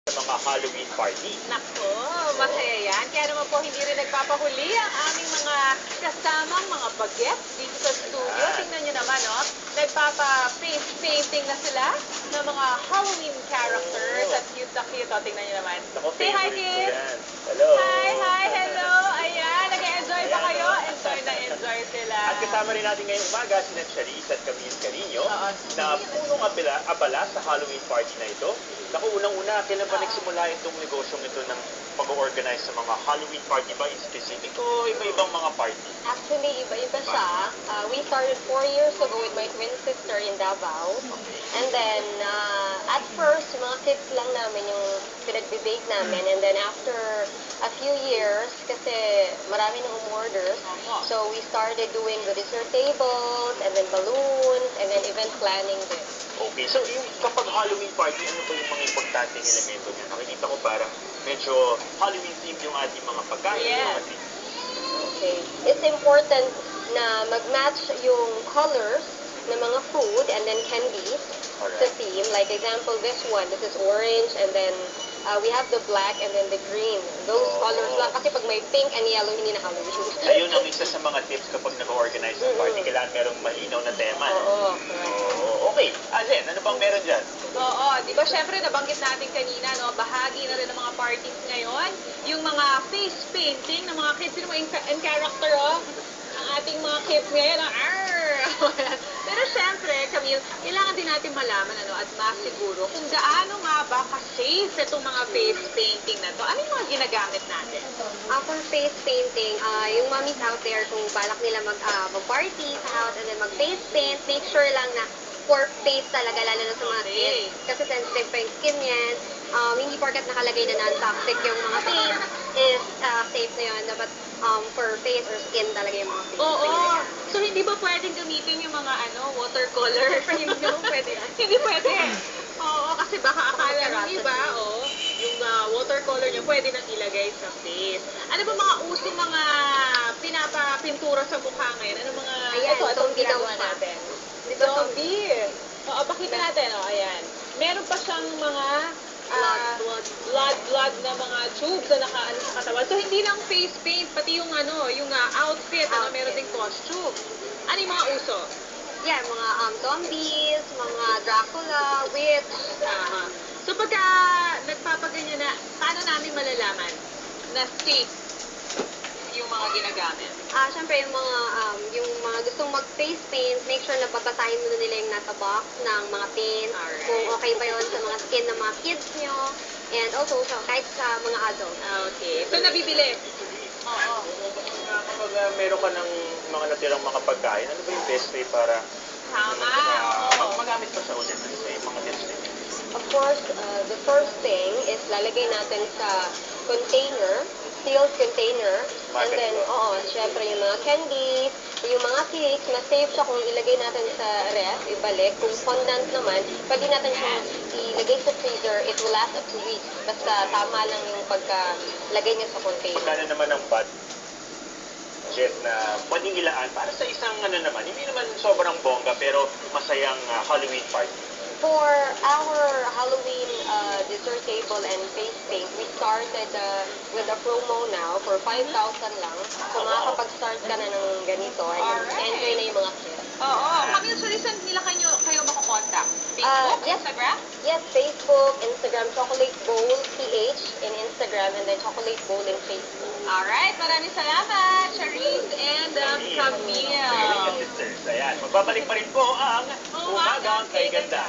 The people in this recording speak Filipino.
sa mga Halloween party. Nako, masaya yan. Kaya naman po hindi rin nagpapahuli ang aming mga kasamang mga bagets dito sa studio. Tingnan nyo naman, no? Nagpapa-face painting na sila ng mga Halloween characters. At cute na cute. O, tingnan nyo naman. Ako, Say hi, favorite ko kids! yan. Hello! Hi, hello! Ayan, nag-enjoy ba kayo? Enjoy na enjoy sila. At kasama rin natin ngayong umaga si Charisse at Camille Carino Oo. na punong abala sa Halloween party na ito. Naku, unang-una, kailan ba nagsimula itong negosyong ito ng pag-organize sa mga Halloween party ba in specific o iba-ibang mga party? Actually, iba-iba siya. We started 4 years ago with my twin sister in Davao. And then, at first, yung mga kids lang namin yung pinag-bake namin. And then after a few years, kasi marami nang umorders, so we started doing the dessert tables, and then balloons, and then event planning din. Okay, so yung kapag Halloween party, ano ba yung mga importanteng elemento niya? Nakikita ko parang medyo Halloween themed yung ating mga pagkain, Yes. mga drinks. Okay. It's important na mag-match yung colors ng mga food and then candies sa Alright. theme. Like example, this one, this is orange, and then we have the black and then the green. Those colors lang. Kasi pag may pink and yellow, hindi na Halloween. Ayun ang isa sa mga tips kapag nag-organize ng party. Kailangan merong malinaw na tema. Oo, correct. Oo, okay. Alin, ano bang meron dyan? Oo, di ba syempre nabanggit natin kanina, no, bahagi na rin ng mga parties ngayon, yung mga face painting ng mga kids, yung mga in character, oh, ang ating mga kids ngayon, oh, arr! Pero syempre, Camille, kailangan din natin malaman, ano, at mas siguro, kung gaano nga ba ka-safe itong mga face painting na to. Ano yung mga ginagamit natin? For face painting, yung mommies out there, kung balak nila mag-party sa house and then mag-face paint, make sure lang na for face talaga, lalo na sa mga kids. Kasi sensitive pa yung skin yan. Hindi porkat nakalagay na non-toxic yung mga paint is safe na yun. Dapat for face or skin talaga yung mga paint. Oo. So, hindi ba pwedeng gamitin yung mga watercolor? Hindi ba pwede? Hindi pwede. Oo, kasi baka akala ng iba, yung watercolor niya pwede nang ilagay sa face. Ano ba mga uso mga pinapapintura sa mukha ngayon? Ano mga, Ayan, itong zombie daw ginagawa siya. natin? Di ba, Zombie. Oo, pakita natin, ayan. Meron pa siyang mga blood na mga tubes na nakaano sa katawan. So, hindi lang face paint, pati yung yung outfit, meron ding costume. Ano yung mga uso? Yeah, mga zombies, mga Dracula, witch. So, pagka nagpapaganyan na, paano namin malalaman na safe yung mga ginagamit? Siyempre, yung mga gustong mag-face paint, make sure na babasahin muna nila yung nasa box ng mga paint. Alright. Kung okay ba yun sa mga skin ng mga kids nyo. And also, kahit sa mga adults. Okay. So, nabibili? Oo. Kapag meron ka ng mga natirang mga pagkain, ano ba yung best way para Tama. magamit pa sa ulit? Ano ba yung mga tips nila? Of course, the first thing is lalagay natin sa container, sealed container. And then, syempre yung mga candies, yung mga cakes, mas safe siya kung ilagay natin sa ref, ibalik. Kung fondant naman, pwede natin siyang ilagay sa freezer, it will last up to weeks. Basta tama lang yung pagkalagay niya sa container. Magkano naman ang budget na pwedeng ilaan para sa isang naman, hindi naman sobrang bongga pero masayang Halloween party? For our Halloween dessert table and face paint, we started with a promo now for 5,000 lang. So makakapag-start ka na ng ganito and enjoy na yung mga kids. Oo. Camille, so recent nila kayo makukontak? Facebook, Yes. Instagram? Yes, Facebook, Instagram, Chocolate Bowl PH in Instagram, and then Chocolate Bowl in Facebook. Alright, maraming salamat, Charisse and Camille. Sisters, ayan. Magbabalik pa rin po ang Umagang Kay Ganda.